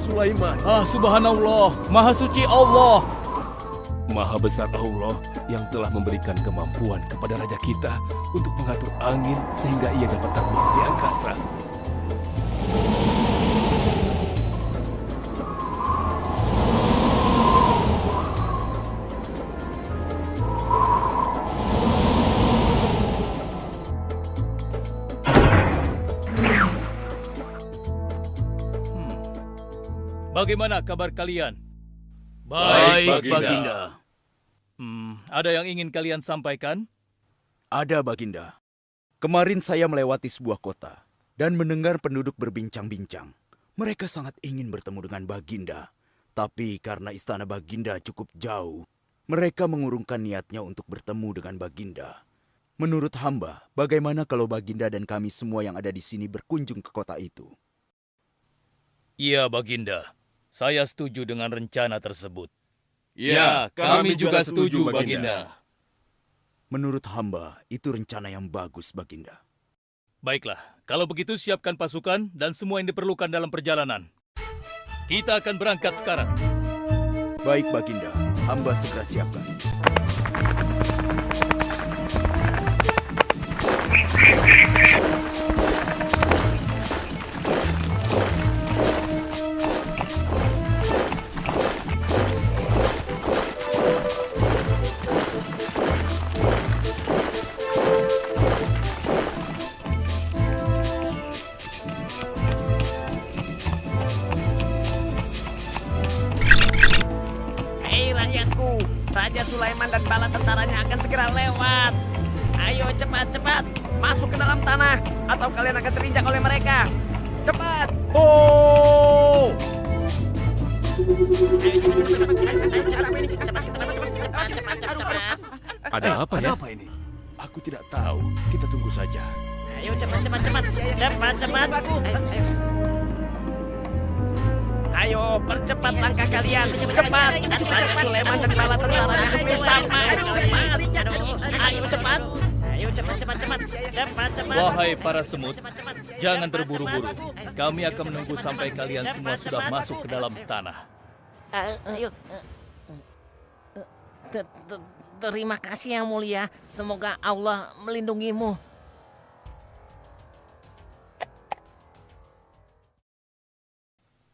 Sulaiman. Subhanallah, Maha Suci Allah. Maha besar Allah yang telah memberikan kemampuan kepada raja kita untuk mengatur angin sehingga ia dapat terbang di angkasa. Bagaimana kabar kalian? Baik, Baginda. Ada yang ingin kalian sampaikan? Ada, Baginda. Kemarin saya melewati sebuah kota dan mendengar penduduk berbincang-bincang. Mereka sangat ingin bertemu dengan Baginda. Tapi karena istana Baginda cukup jauh, mereka mengurungkan niatnya untuk bertemu dengan Baginda. Menurut hamba, bagaimana kalau Baginda dan kami semua yang ada di sini berkunjung ke kota itu? Iya, Baginda. Saya setuju dengan rencana tersebut. Ya, kami juga setuju, Baginda. Menurut hamba, itu rencana yang bagus, Baginda. Baiklah, kalau begitu siapkan pasukan dan semua yang diperlukan dalam perjalanan. Kita akan berangkat sekarang. Baik, Baginda. Hamba segera siapkan. Raja Sulaiman dan bala tentaranya akan segera lewat. Ayo cepat-cepat masuk ke dalam tanah atau kalian akan terinjak oleh mereka. Cepat! Oh! Ada apa ya? Ada apa ini? Aku tidak tahu. Kita tunggu saja. Ayo cepat-cepat. Cepat-cepat. Ayo, percepat langkah kalian. Cepat. Raja Sulaiman dan bala tentaranya hampir sampai. Cepat. Ayo cepat. Ayo cepat. Wahai para semut, jangan terburu-buru. Kami akan menunggu sampai kalian semua sudah masuk ke dalam tanah. Ayo. Terima kasih yang mulia. Semoga Allah melindungimu.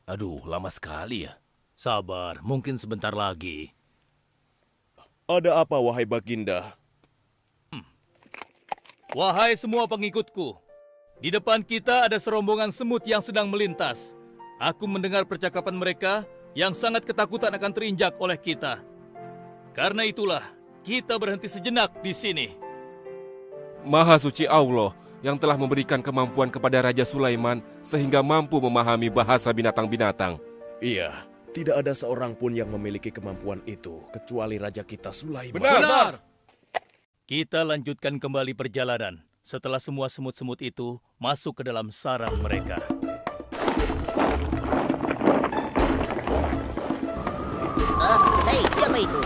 Aduh, lama sekali ya. Sabar, mungkin sebentar lagi. Ada apa, wahai Baginda? Wahai semua pengikutku, di depan kita ada serombongan semut yang sedang melintas. Aku mendengar percakapan mereka yang sangat ketakutan akan terinjak oleh kita. Karena itulah, kita berhenti sejenak di sini. Maha suci Allah yang telah memberikan kemampuan kepada Raja Sulaiman sehingga mampu memahami bahasa binatang-binatang. Iya, tidak ada seorang pun yang memiliki kemampuan itu kecuali Raja kita Sulaiman. Benar. Kita lanjutkan kembali perjalanan setelah semua semut-semut itu masuk ke dalam sarang mereka. Hei, siapa itu?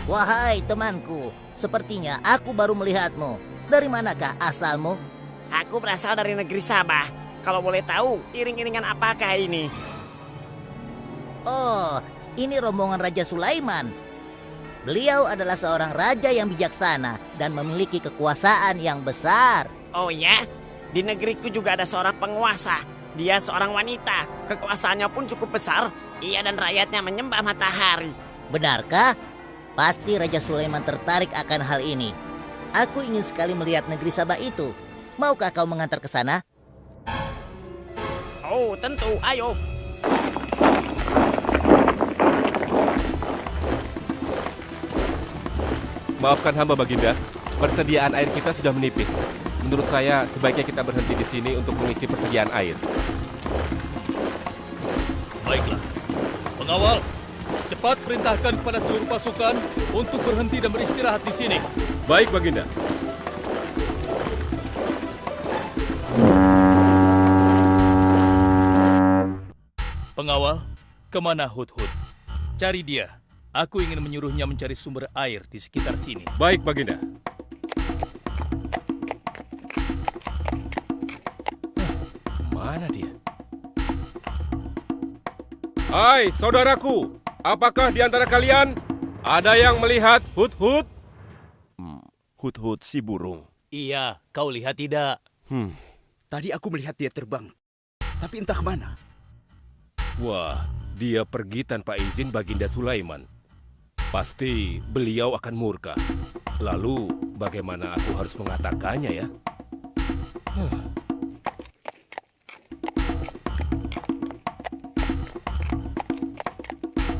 Wahai temanku, sepertinya aku baru melihatmu. Dari manakah asalmu? Aku berasal dari negeri Sabah. Kalau boleh tahu, iring-iringan apakah ini? Oh, ini rombongan Raja Sulaiman. Beliau adalah seorang raja yang bijaksana dan memiliki kekuasaan yang besar. Oh ya? Di negeriku juga ada seorang penguasa. Dia seorang wanita. Kekuasaannya pun cukup besar. Ia dan rakyatnya menyembah matahari. Benarkah? Pasti Raja Sulaiman tertarik akan hal ini. Aku ingin sekali melihat negeri Sabah itu. Maukah kau mengantar ke sana? Oh, tentu. Ayo. Maafkan hamba, Baginda. Persediaan air kita sudah menipis. Menurut saya, sebaiknya kita berhenti di sini untuk mengisi persediaan air. Baiklah. Pengawal, cepat perintahkan kepada seluruh pasukan untuk berhenti dan beristirahat di sini. Baik, Baginda. Pengawal, kemana Hudhud? Cari dia. Aku ingin menyuruhnya mencari sumber air di sekitar sini. Baik, Baginda. Hai saudaraku, apakah di antara kalian ada yang melihat Hut-Hut? Hut-hut si burung. Iya, kau lihat tidak? Tadi aku melihat dia terbang, tapi entah kemana. Wah, dia pergi tanpa izin Baginda Sulaiman. Pasti beliau akan murka. Lalu, bagaimana aku harus mengatakannya ya?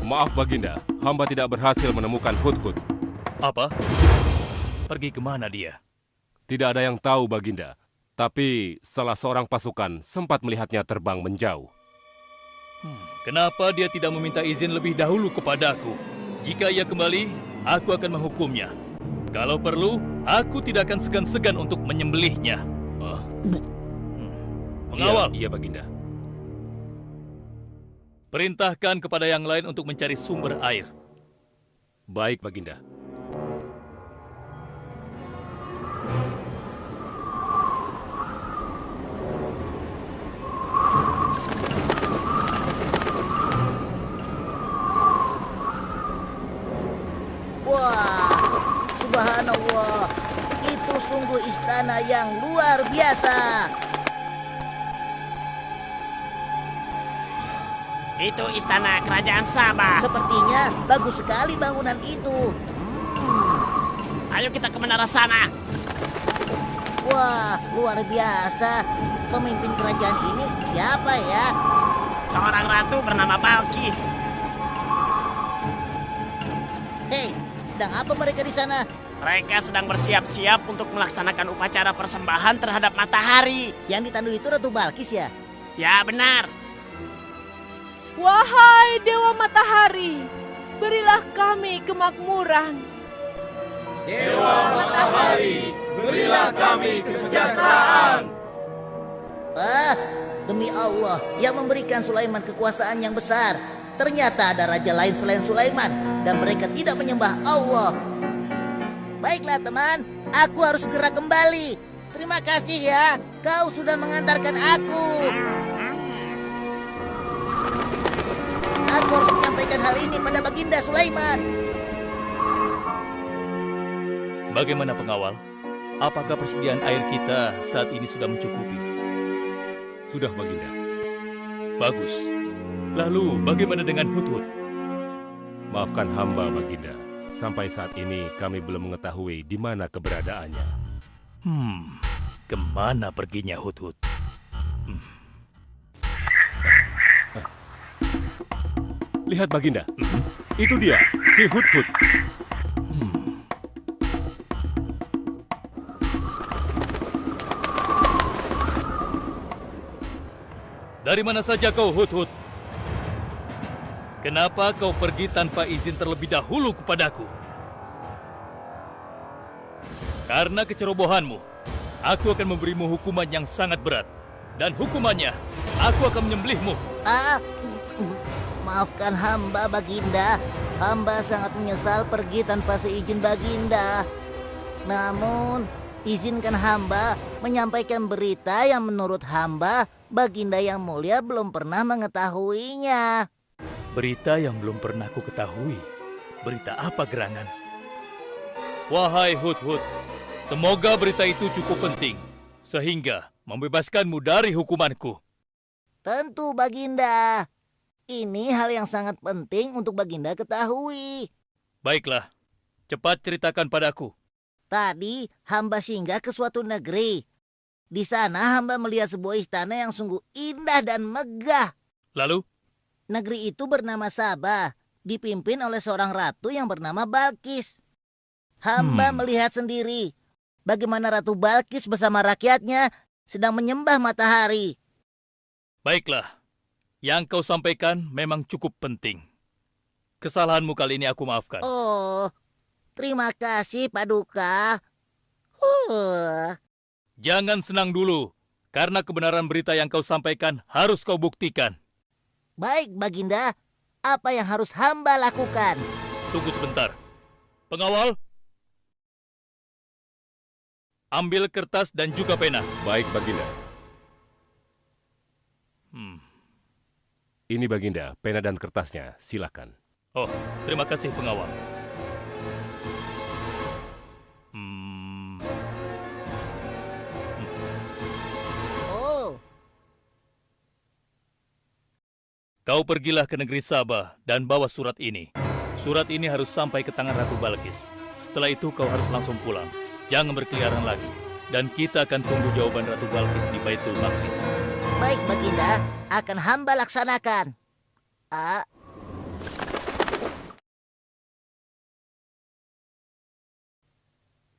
Maaf Baginda, hamba tidak berhasil menemukan Hut-Hut. Apa? Pergi kemana dia? Tidak ada yang tahu Baginda, tapi salah seorang pasukan sempat melihatnya terbang menjauh. Kenapa dia tidak meminta izin lebih dahulu kepadaku? Jika ia kembali, aku akan menghukumnya. Kalau perlu, aku tidak akan segan-segan untuk menyembelihnya. Pengawal, Iya Baginda. perintahkan kepada yang lain untuk mencari sumber air. Baik Baginda. Wah, subhanallah. Itu sungguh istana yang luar biasa. Itu istana kerajaan Sabah. Sepertinya bagus sekali bangunan itu. Ayo kita ke menara sana. Wah, luar biasa. Pemimpin kerajaan ini siapa ya? Seorang ratu bernama Balkis. Hei, sedang apa mereka di sana? Mereka sedang bersiap-siap untuk melaksanakan upacara persembahan terhadap matahari. Yang ditandu itu Ratu Balkis ya? Ya benar. Wahai Dewa Matahari, berilah kami kemakmuran. Ah, demi Allah, yang memberikan Sulaiman kekuasaan yang besar. Ternyata ada raja lain selain Sulaiman, dan mereka tidak menyembah Allah. Baiklah teman, aku harus segera kembali. Terima kasih ya, kau sudah mengantarkan aku. Aku harus menyampaikan hal ini pada Baginda Sulaiman. Bagaimana pengawal? Apakah persediaan air kita saat ini sudah mencukupi? Sudah Baginda. Bagus. Lalu bagaimana dengan Hut-Hut? Maafkan hamba Baginda. Sampai saat ini kami belum mengetahui di mana keberadaannya. Kemana perginya Hut-Hut? Lihat Baginda, itu dia, si Hut-Hut. Dari mana saja kau, Hut-Hut? Kenapa kau pergi tanpa izin terlebih dahulu kepadaku? Karena kecerobohanmu, aku akan memberimu hukuman yang sangat berat. Dan hukumannya, aku akan menyembelihmu. Maafkan hamba Baginda. Hamba sangat menyesal pergi tanpa seizin Baginda. Namun, izinkan hamba menyampaikan berita yang menurut hamba Baginda yang mulia belum pernah mengetahuinya. Berita yang belum pernah ku ketahui. Berita apa gerangan? Wahai Hut-Hut, semoga berita itu cukup penting, sehingga membebaskanmu dari hukumanku. Tentu Baginda. Ini hal yang sangat penting untuk Baginda ketahui. Baiklah, cepat ceritakan padaku. Tadi hamba singgah ke suatu negeri. Di sana hamba melihat sebuah istana yang sungguh indah dan megah. Lalu? Negeri itu bernama Sabah, dipimpin oleh seorang ratu yang bernama Balkis. Hamba melihat sendiri bagaimana Ratu Balkis bersama rakyatnya sedang menyembah matahari. Baiklah, yang kau sampaikan memang cukup penting. Kesalahanmu kali ini aku maafkan. Oh, terima kasih Paduka. Jangan senang dulu, karena kebenaran berita yang kau sampaikan harus kau buktikan. Baik Baginda, apa yang harus hamba lakukan? Tunggu sebentar. Pengawal, ambil kertas dan juga pena. Baik Baginda. Ini Baginda, pena dan kertasnya, silakan. Oh, terima kasih pengawal. Oh, Kau pergilah ke negeri Sabah dan bawa surat ini. Surat ini harus sampai ke tangan Ratu Balkis. Setelah itu kau harus langsung pulang. Jangan berkeliaran lagi. Dan kita akan tunggu jawaban Ratu Balkis di Baitul Maqdis. baik Baginda, akan hamba laksanakan.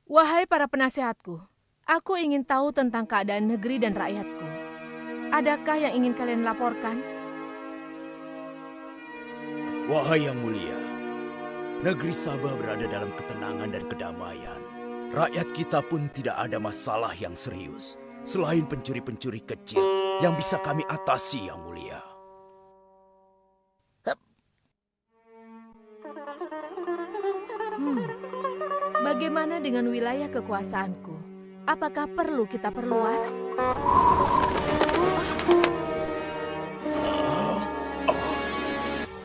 Wahai para penasehatku, aku ingin tahu tentang keadaan negeri dan rakyatku. Adakah yang ingin kalian laporkan? Wahai yang mulia, negeri Sabah berada dalam ketenangan dan kedamaian. Rakyat kita pun tidak ada masalah yang serius, selain pencuri-pencuri kecil yang bisa kami atasi, yang mulia. Bagaimana dengan wilayah kekuasaanku? Apakah perlu kita perluas?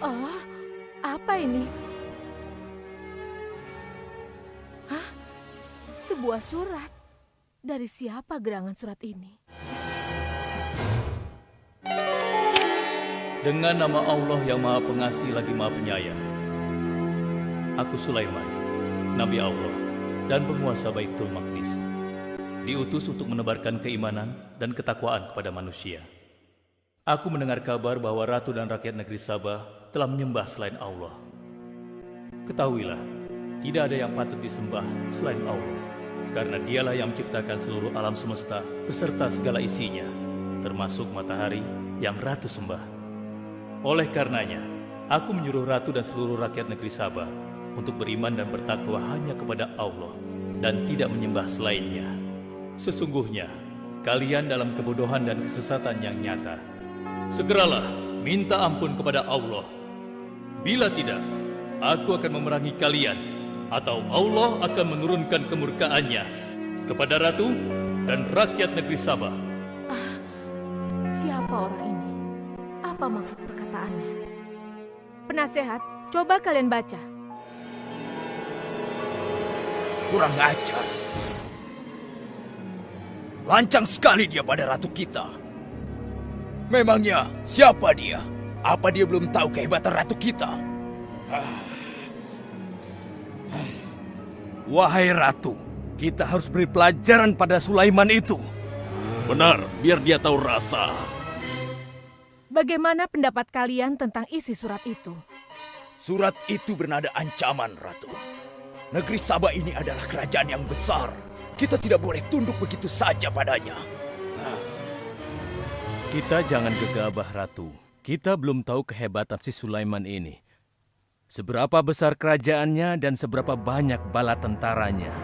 Oh, apa ini? Hah? Sebuah surat. Dari siapa gerangan surat ini? Dengan nama Allah yang Maha Pengasih lagi Maha Penyayang. Aku Sulaiman, Nabi Allah dan penguasa Baitul Maqdis. Diutus untuk menebarkan keimanan dan ketakwaan kepada manusia. Aku mendengar kabar bahwa ratu dan rakyat negeri Sabah telah menyembah selain Allah. Ketahuilah, tidak ada yang patut disembah selain Allah, karena dialah yang menciptakan seluruh alam semesta beserta segala isinya, termasuk matahari yang ratu sembah. Oleh karenanya, aku menyuruh ratu dan seluruh rakyat negeri Sabah untuk beriman dan bertakwa hanya kepada Allah dan tidak menyembah selainnya. Sesungguhnya, kalian dalam kebodohan dan kesesatan yang nyata. Segeralah minta ampun kepada Allah. Bila tidak, aku akan memerangi kalian, atau Allah akan menurunkan kemurkaannya kepada ratu dan rakyat negeri Sabah. Siapa orang ini? Apa maksud perkataannya? Penasehat, coba kalian baca. Kurang ajar. Lancang sekali dia pada ratu kita. Memangnya siapa dia? Apa dia belum tahu kehebatan ratu kita? Wahai ratu, kita harus beri pelajaran pada Sulaiman itu. Benar, biar dia tahu rasa. Bagaimana pendapat kalian tentang isi surat itu? Surat itu bernada ancaman, Ratu. Negeri Sabah ini adalah kerajaan yang besar. Kita tidak boleh tunduk begitu saja padanya. Kita jangan gegabah, Ratu. Kita belum tahu kehebatan si Sulaiman ini. Seberapa besar kerajaannya dan seberapa banyak bala tentaranya.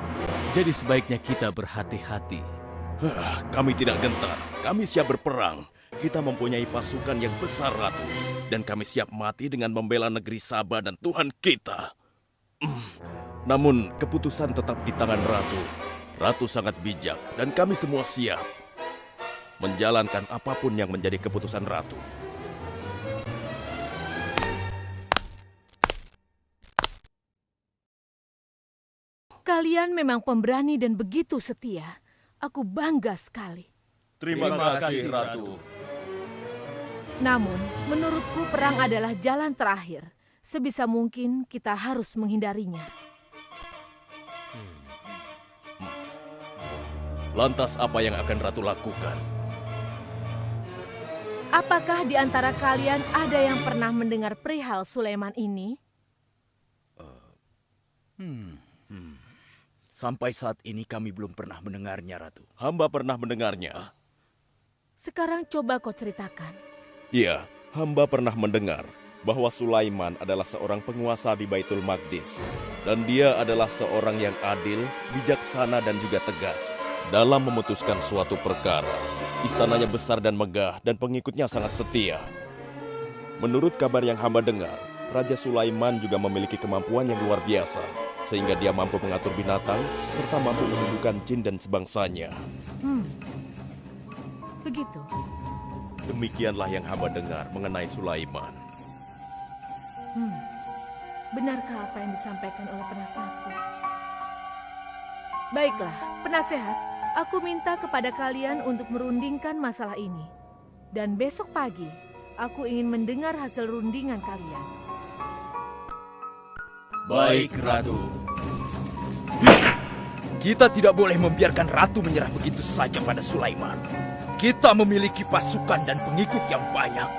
Jadi sebaiknya kita berhati-hati. Kami tidak gentar. Kami siap berperang. Kita mempunyai pasukan yang besar, Ratu. Dan kami siap mati dengan membela negeri Sabah dan Tuhan kita. Namun, keputusan tetap di tangan Ratu. Ratu sangat bijak dan kami semua siap menjalankan apapun yang menjadi keputusan Ratu. Kalian memang pemberani dan begitu setia. Aku bangga sekali. Terima kasih, Ratu. Namun, menurutku perang adalah jalan terakhir. Sebisa mungkin kita harus menghindarinya. Lantas apa yang akan Ratu lakukan? Apakah di antara kalian ada yang pernah mendengar perihal Sulaiman ini? Sampai saat ini kami belum pernah mendengarnya, Ratu. Hamba pernah mendengarnya. Sekarang coba kau ceritakan. Iya, hamba pernah mendengar bahwa Sulaiman adalah seorang penguasa di Baitul Maqdis. Dan dia adalah seorang yang adil, bijaksana dan juga tegas dalam memutuskan suatu perkara. Istananya besar dan megah dan pengikutnya sangat setia. Menurut kabar yang hamba dengar, Raja Sulaiman juga memiliki kemampuan yang luar biasa, sehingga dia mampu mengatur binatang serta mampu menundukkan jin dan sebangsanya. Begitu. Demikianlah yang hamba dengar mengenai Sulaiman. Benarkah apa yang disampaikan oleh penasehatku? Baiklah, penasehat, aku minta kepada kalian untuk merundingkan masalah ini. Dan besok pagi, aku ingin mendengar hasil rundingan kalian. Baik, Ratu. Kita tidak boleh membiarkan Ratu menyerah begitu saja pada Sulaiman. Kita memiliki pasukan dan pengikut yang banyak.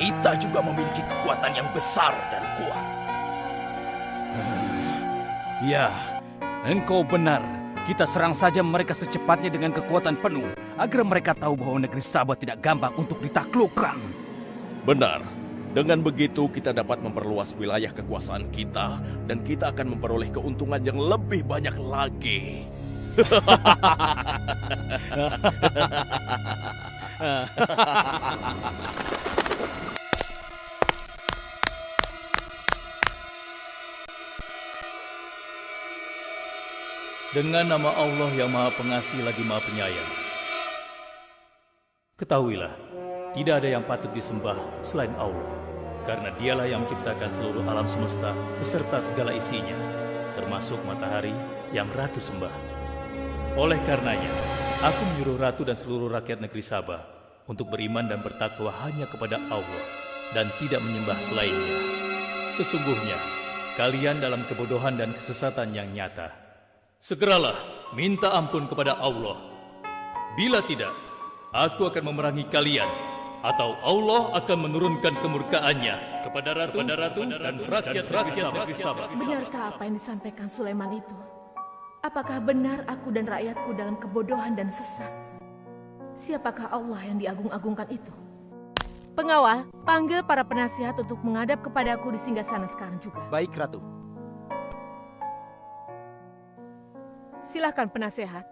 Kita juga memiliki kekuatan yang besar dan kuat. Ya, engkau benar. Kita serang saja mereka secepatnya dengan kekuatan penuh, agar mereka tahu bahwa negeri Sabah tidak gampang untuk ditaklukkan. Benar. Dengan begitu kita dapat memperluas wilayah kekuasaan kita dan kita akan memperoleh keuntungan yang lebih banyak lagi. Dengan nama Allah yang Maha Pengasih lagi Maha Penyayang. Ketahuilah, tidak ada yang patut disembah selain Allah, karena Dialah yang menciptakan seluruh alam semesta beserta segala isinya, termasuk matahari yang Ratu sembah. Oleh karenanya, aku menyuruh Ratu dan seluruh rakyat negeri Sabah untuk beriman dan bertakwa hanya kepada Allah dan tidak menyembah selainnya. Sesungguhnya, kalian dalam kebodohan dan kesesatan yang nyata. Segeralah minta ampun kepada Allah. Bila tidak, aku akan memerangi kalian, atau Allah akan menurunkan kemurkaannya kepada Ratu dan rakyat negeri Sabah. Benarkah apa yang disampaikan Sulaiman itu? Apakah benar aku dan rakyatku dalam kebodohan dan sesat? Siapakah Allah yang diagung-agungkan itu? Pengawal, panggil para penasihat untuk menghadap kepadaku di singgasana sekarang juga. Baik, Ratu. Silakan penasehat.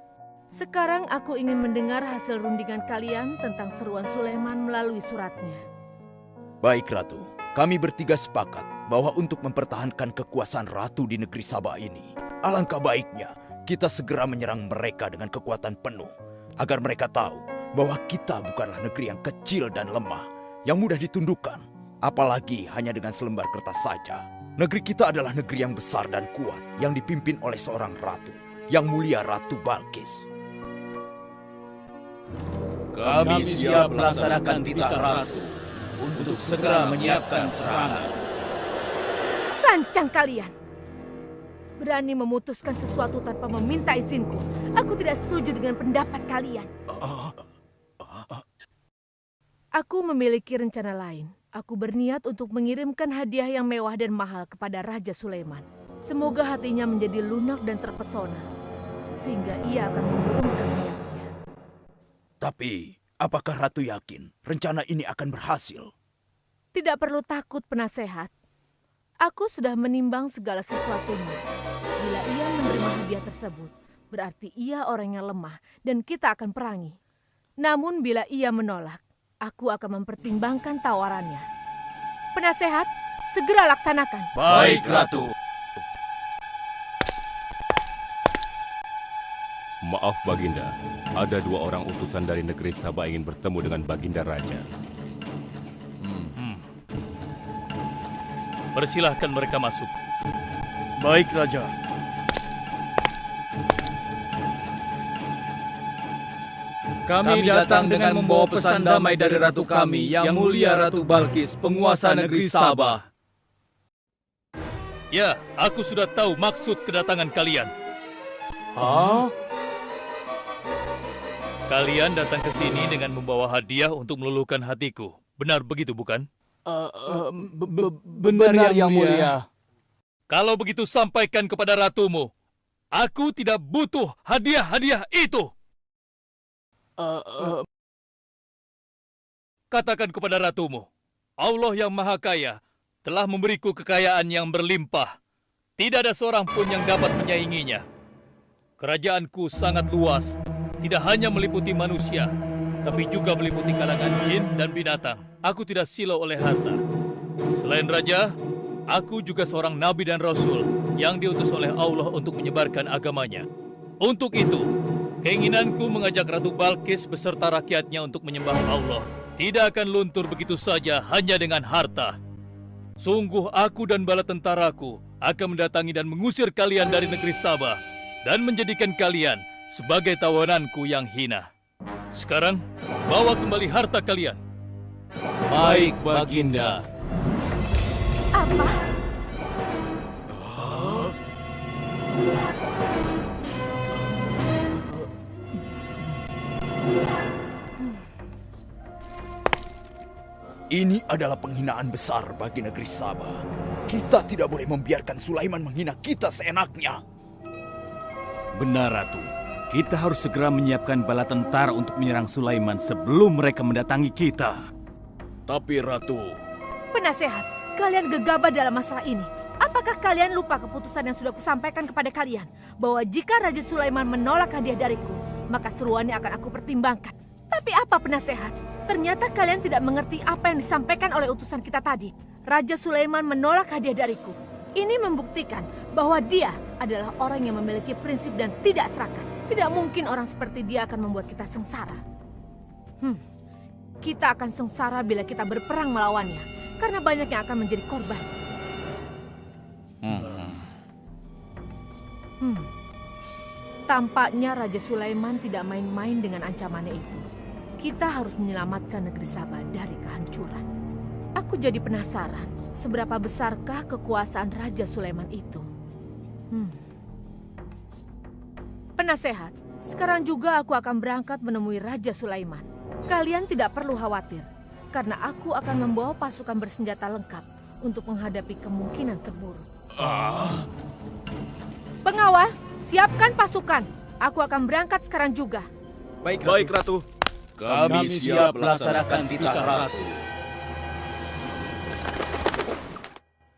Sekarang aku ingin mendengar hasil rundingan kalian tentang seruan Sulaiman melalui suratnya. Baik, Ratu. Kami bertiga sepakat bahwa untuk mempertahankan kekuasaan Ratu di negeri Sabah ini, alangkah baiknya kita segera menyerang mereka dengan kekuatan penuh, agar mereka tahu bahwa kita bukanlah negeri yang kecil dan lemah, yang mudah ditundukkan, apalagi hanya dengan selembar kertas saja. Negeri kita adalah negeri yang besar dan kuat, yang dipimpin oleh seorang ratu, yang mulia Ratu Balkis. Kami siap melaksanakan titah Ratu untuk segera menyiapkan serangan. Sancang kalian! Berani memutuskan sesuatu tanpa meminta izinku. Aku tidak setuju dengan pendapat kalian. Aku memiliki rencana lain. Aku berniat untuk mengirimkan hadiah yang mewah dan mahal kepada Raja Sulaiman. Semoga hatinya menjadi lunak dan terpesona, sehingga ia akan menurunkan niatnya. Tapi, apakah Ratu yakin rencana ini akan berhasil? Tidak perlu takut, penasehat. Aku sudah menimbang segala sesuatunya. Bila ia menerima hadiah tersebut, berarti ia orang yang lemah dan kita akan perangi. Namun bila ia menolak, aku akan mempertimbangkan tawarannya. Penasehat, segera laksanakan. Baik, Ratu. Maaf Baginda, ada 2 orang utusan dari negeri Sabah ingin bertemu dengan Baginda Raja. Persilahkan mereka masuk. Baik, Raja. Kami datang dengan membawa pesan damai dari Ratu kami, yang mulia Ratu Balkis, penguasa negeri Sabah. Ya, aku sudah tahu maksud kedatangan kalian. Hah? Kalian datang ke sini dengan membawa hadiah untuk meluluhkan hatiku. Benar begitu, bukan? Benar, yang mulia. Kalau begitu sampaikan kepada ratumu. Aku tidak butuh hadiah-hadiah itu. Katakan kepada ratumu, Allah yang Maha Kaya telah memberiku kekayaan yang berlimpah. Tidak ada seorang pun yang dapat menyainginya. Kerajaanku sangat luas, tidak hanya meliputi manusia, tapi juga meliputi kalangan jin dan binatang. Aku tidak silau oleh harta. Selain raja, aku juga seorang nabi dan rasul yang diutus oleh Allah untuk menyebarkan agamanya. Untuk itu, keinginanku mengajak Ratu Balkis beserta rakyatnya untuk menyembah Allah tidak akan luntur begitu saja hanya dengan harta. Sungguh aku dan bala tentaraku akan mendatangi dan mengusir kalian dari negeri Sabah dan menjadikan kalian sebagai tawananku yang hina. Sekarang, bawa kembali harta kalian. Baik, Baginda. Apa? Ini adalah penghinaan besar bagi negeri Sabah. Kita tidak boleh membiarkan Sulaiman menghina kita seenaknya. Benar, Ratu. Kita harus segera menyiapkan bala tentara untuk menyerang Sulaiman sebelum mereka mendatangi kita. Tapi Ratu... Penasehat, kalian gegabah dalam masalah ini. Apakah kalian lupa keputusan yang sudah kusampaikan kepada kalian? Bahwa jika Raja Sulaiman menolak hadiah dariku, maka seruannya akan aku pertimbangkan. Tapi apa penasehat? Ternyata kalian tidak mengerti apa yang disampaikan oleh utusan kita tadi. Raja Sulaiman menolak hadiah dariku. Ini membuktikan bahwa dia adalah orang yang memiliki prinsip dan tidak serakah. Tidak mungkin orang seperti dia akan membuat kita sengsara. Kita akan sengsara bila kita berperang melawannya, karena banyak yang akan menjadi korban. Tampaknya Raja Sulaiman tidak main-main dengan ancamannya itu. Kita harus menyelamatkan negeri Sabah dari kehancuran. Aku jadi penasaran, seberapa besarkah kekuasaan Raja Sulaiman itu? Penasehat, sekarang juga aku akan berangkat menemui Raja Sulaiman. Kalian tidak perlu khawatir, karena aku akan membawa pasukan bersenjata lengkap untuk menghadapi kemungkinan terburuk. Pengawal, siapkan pasukan. Aku akan berangkat sekarang juga. Baik, Ratu. Kami siap melaksanakan titah Ratu.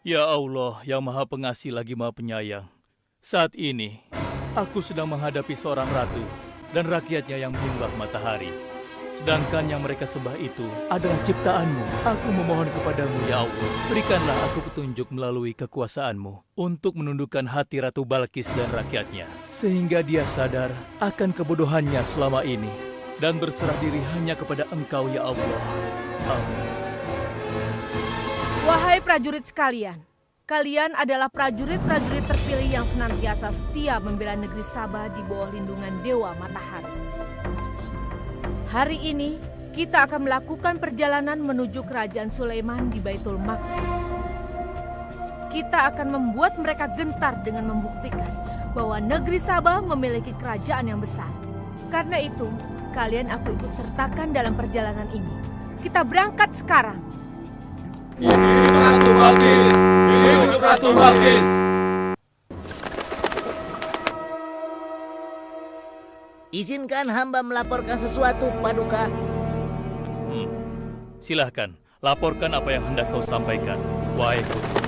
Ya Allah, yang Maha Pengasih lagi Maha Penyayang. Saat ini, aku sedang menghadapi seorang ratu dan rakyatnya yang menyembah matahari. Sedangkan yang mereka sembah itu adalah ciptaanmu. Aku memohon kepadamu, ya Allah, berikanlah aku petunjuk melalui kekuasaanmu untuk menundukkan hati Ratu Balkis dan rakyatnya, sehingga dia sadar akan kebodohannya selama ini dan berserah diri hanya kepada Engkau, ya Allah. Amin. Wahai prajurit sekalian, kalian adalah prajurit-prajurit terpilih yang senantiasa setia membela negeri Sabah di bawah lindungan Dewa Matahari. Hari ini, kita akan melakukan perjalanan menuju kerajaan Sulaiman di Baitul Maqdis. Kita akan membuat mereka gentar dengan membuktikan bahwa negeri Sabah memiliki kerajaan yang besar. Karena itu, kalian aku ikut sertakan dalam perjalanan ini. Kita berangkat sekarang. Hidup Ratu Balkis! Hidup Ratu Balkis! Izinkan hamba melaporkan sesuatu, Paduka. Silahkan, laporkan apa yang hendak kau sampaikan, wahai Putri.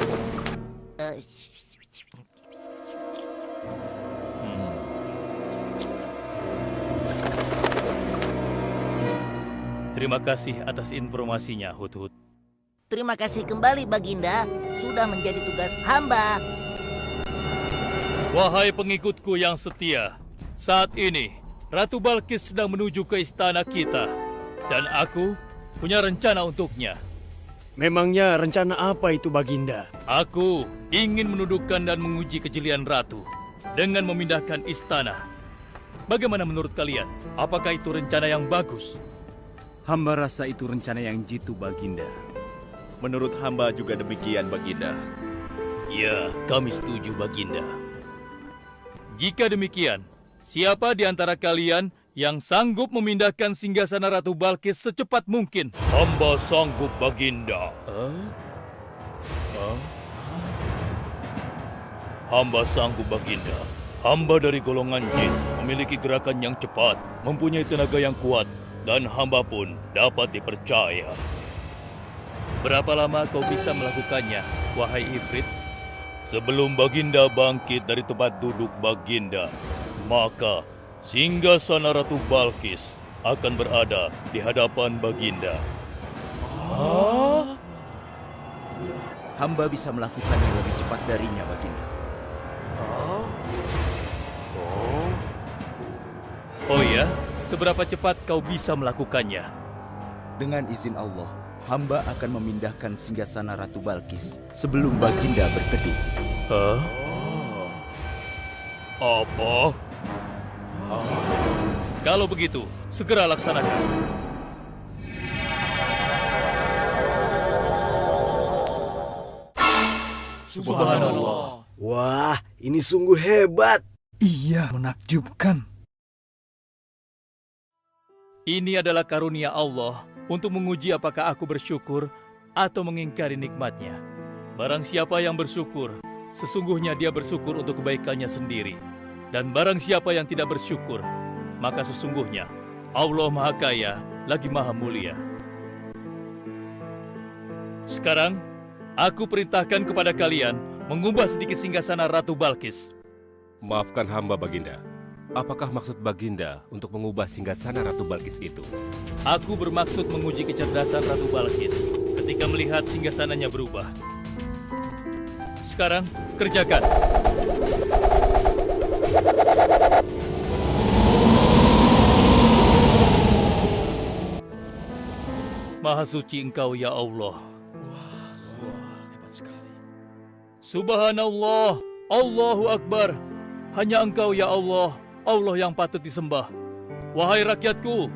Terima kasih atas informasinya, Hudhud. Terima kasih kembali, Baginda. Sudah menjadi tugas hamba. Wahai pengikutku yang setia, saat ini Ratu Balkis sedang menuju ke istana kita, dan aku punya rencana untuknya. Memangnya rencana apa itu, Baginda? Aku ingin menundukkan dan menguji kejelian Ratu dengan memindahkan istana. Bagaimana menurut kalian? Apakah itu rencana yang bagus? Hamba rasa itu rencana yang jitu, Baginda. Menurut hamba juga demikian, Baginda. Ya, kami setuju, Baginda. Jika demikian, siapa di antara kalian yang sanggup memindahkan singgasana Ratu Balkis secepat mungkin? Hamba sanggup, Baginda. Hamba sanggup, Baginda. Hamba dari golongan jin, memiliki gerakan yang cepat, mempunyai tenaga yang kuat, dan hamba pun dapat dipercaya. Berapa lama kau bisa melakukannya, wahai Ifrit? Sebelum Baginda bangkit dari tempat duduk Baginda, maka singgasana Ratu Balkis akan berada di hadapan Baginda. Hamba bisa melakukannya lebih cepat darinya, Baginda. Oh ya? Seberapa cepat kau bisa melakukannya? Dengan izin Allah, hamba akan memindahkan singgasana Ratu Balkis sebelum Baginda berteduh. Hah? Apa? Kalau begitu, segera laksanakan. Subhanallah. Wah, ini sungguh hebat. Iya, menakjubkan. Ini adalah karunia Allah untuk menguji apakah aku bersyukur atau mengingkari nikmatnya. Barang siapa yang bersyukur, sesungguhnya dia bersyukur untuk kebaikannya sendiri. Dan barang siapa yang tidak bersyukur, maka sesungguhnya Allah Maha Kaya lagi Maha Mulia. Sekarang, aku perintahkan kepada kalian mengubah sedikit singgasana Ratu Balkis. Maafkan hamba, Baginda. Apakah maksud Baginda untuk mengubah singgasana Ratu Balkis itu? Aku bermaksud menguji kecerdasan Ratu Balkis ketika melihat singgasananya berubah. Sekarang, kerjakan. Maha suci Engkau, ya Allah. Hebat sekali. Subhanallah, Allahu Akbar. Hanya Engkau, ya Allah, Allah yang patut disembah. Wahai rakyatku,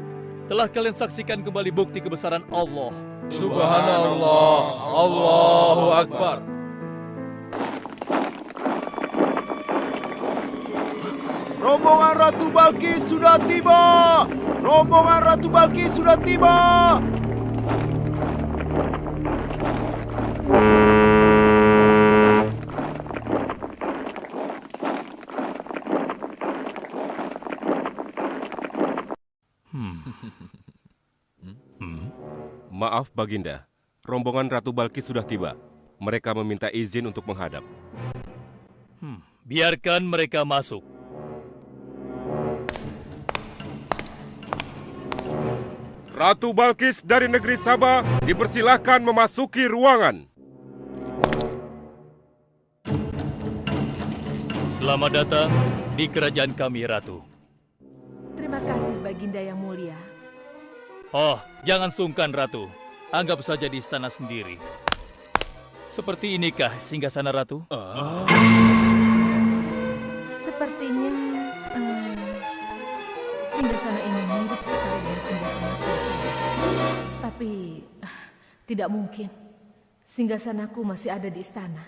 telah kalian saksikan kembali bukti kebesaran Allah. Subhanallah, Allahu Akbar. Rombongan Ratu Balkis sudah tiba! Rombongan Ratu Balkis sudah tiba! Maaf, Baginda. Rombongan Ratu Balkis sudah tiba. Mereka meminta izin untuk menghadap. Biarkan mereka masuk. Ratu Balkis dari negeri Sabah dipersilahkan memasuki ruangan. Selamat datang di kerajaan kami, Ratu. Terima kasih, Baginda yang mulia. Oh, jangan sungkan, Ratu. Anggap saja di istana sendiri. Seperti inikah singgasana Ratu? Sepertinya singgasana ini mirip sekali dengan singgasanaku saya. Tapi tidak mungkin. Singgasanaku masih ada di istana.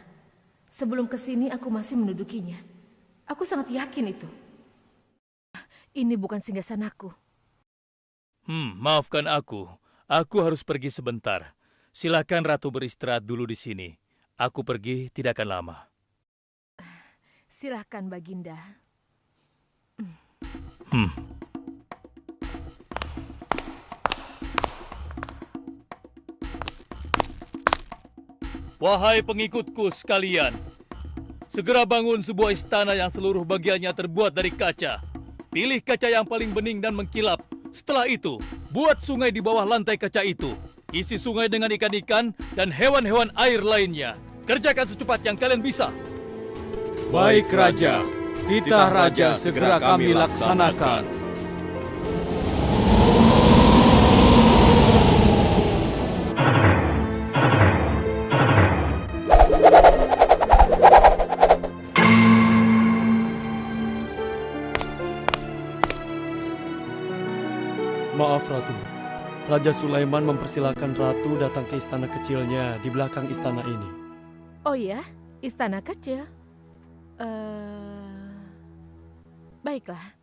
Sebelum kesini aku masih mendudukinya. Aku sangat yakin itu. Ini bukan singgasanaku. Maafkan aku. Aku harus pergi sebentar. Silakan Ratu beristirahat dulu di sini. Aku pergi tidak akan lama. Silakan, Baginda. Wahai pengikutku sekalian, segera bangun sebuah istana yang seluruh bagiannya terbuat dari kaca. Pilih kaca yang paling bening dan mengkilap. Setelah itu, buat sungai di bawah lantai kaca itu. Isi sungai dengan ikan-ikan dan hewan-hewan air lainnya. Kerjakan secepat yang kalian bisa. Baik, Raja. Titah Raja segera kami laksanakan. Maaf, Ratu. Raja Sulaiman mempersilahkan Ratu datang ke istana kecilnya di belakang istana ini. Oh ya, istana kecil. Baiklah.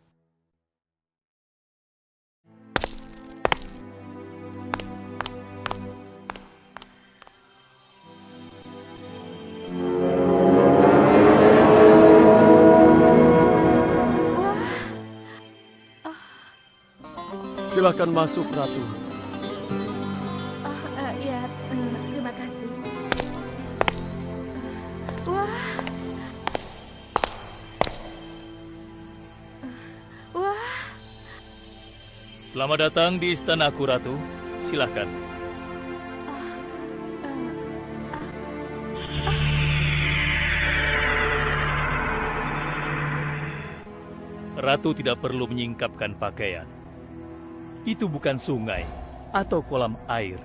Silakan masuk, Ratu. Ya, terima kasih. Wah. Selamat datang di istanaku, Ratu. Silakan. Ratu tidak perlu menyingkapkan pakaian. Itu bukan sungai. atau kolam air.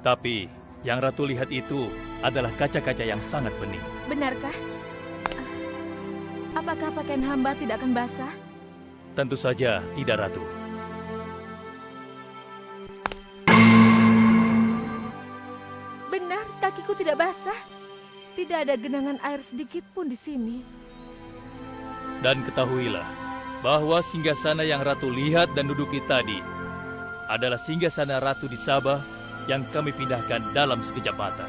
Tapi yang Ratu lihat itu adalah kaca-kaca yang sangat bening. Benarkah? Apakah pakaian hamba tidak akan basah? Tentu saja tidak, Ratu. Benar, kakiku tidak basah. Tidak ada genangan air sedikit pun di sini. Dan ketahuilah bahwa singgasana yang Ratu lihat dan duduki tadi adalah singgasana Ratu di Sabah yang kami pindahkan dalam sekejap mata.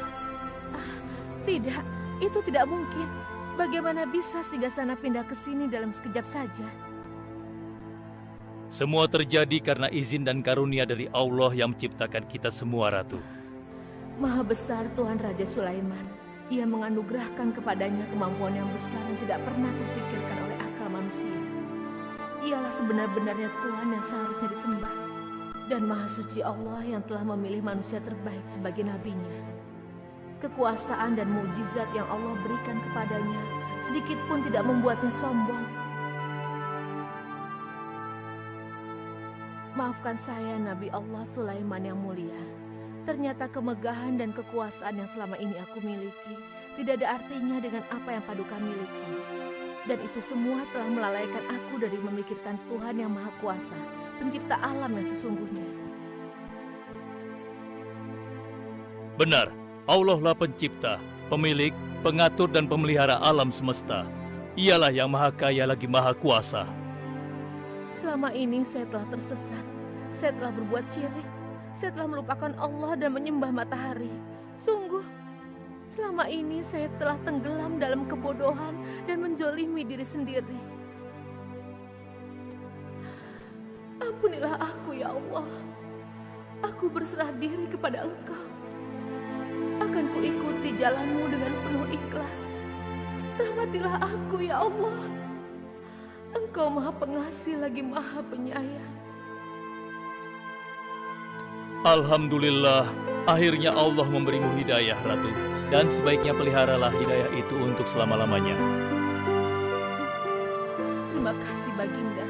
Tidak, itu tidak mungkin. Bagaimana bisa singgasana pindah ke sini dalam sekejap saja? Semua terjadi karena izin dan karunia dari Allah yang menciptakan kita semua, Ratu. Maha besar Tuhan Raja Sulaiman. Ia menganugerahkan kepadanya kemampuan yang besar yang tidak pernah terfikirkan oleh akal manusia. Ialah sebenar-benarnya Tuhan yang seharusnya disembah. Dan Maha Suci Allah yang telah memilih manusia terbaik sebagai nabinya. Kekuasaan dan mukjizat yang Allah berikan kepadanya sedikit pun tidak membuatnya sombong. Maafkan saya, Nabi Allah Sulaiman yang mulia. Ternyata kemegahan dan kekuasaan yang selama ini aku miliki tidak ada artinya dengan apa yang Paduka miliki. Dan itu semua telah melalaikan aku dari memikirkan Tuhan yang Maha Kuasa, pencipta alam yang sesungguhnya. Benar, Allah lah pencipta, pemilik, pengatur dan pemelihara alam semesta. Ialah yang Maha Kaya lagi Maha Kuasa. Selama ini saya telah tersesat, saya telah berbuat syirik, saya telah melupakan Allah dan menyembah matahari. Sungguh, selama ini saya telah tenggelam dalam kebodohan dan menzolimi diri sendiri. Ampunilah aku ya Allah. Aku berserah diri kepada Engkau. Akan kuikuti jalanmu dengan penuh ikhlas. Rahmatilah aku ya Allah. Engkau Maha Pengasih lagi Maha Penyayang. Alhamdulillah, akhirnya Allah memberimu hidayah, Ratu. Dan sebaiknya peliharalah hidayah itu untuk selama-lamanya. Terima kasih, Baginda.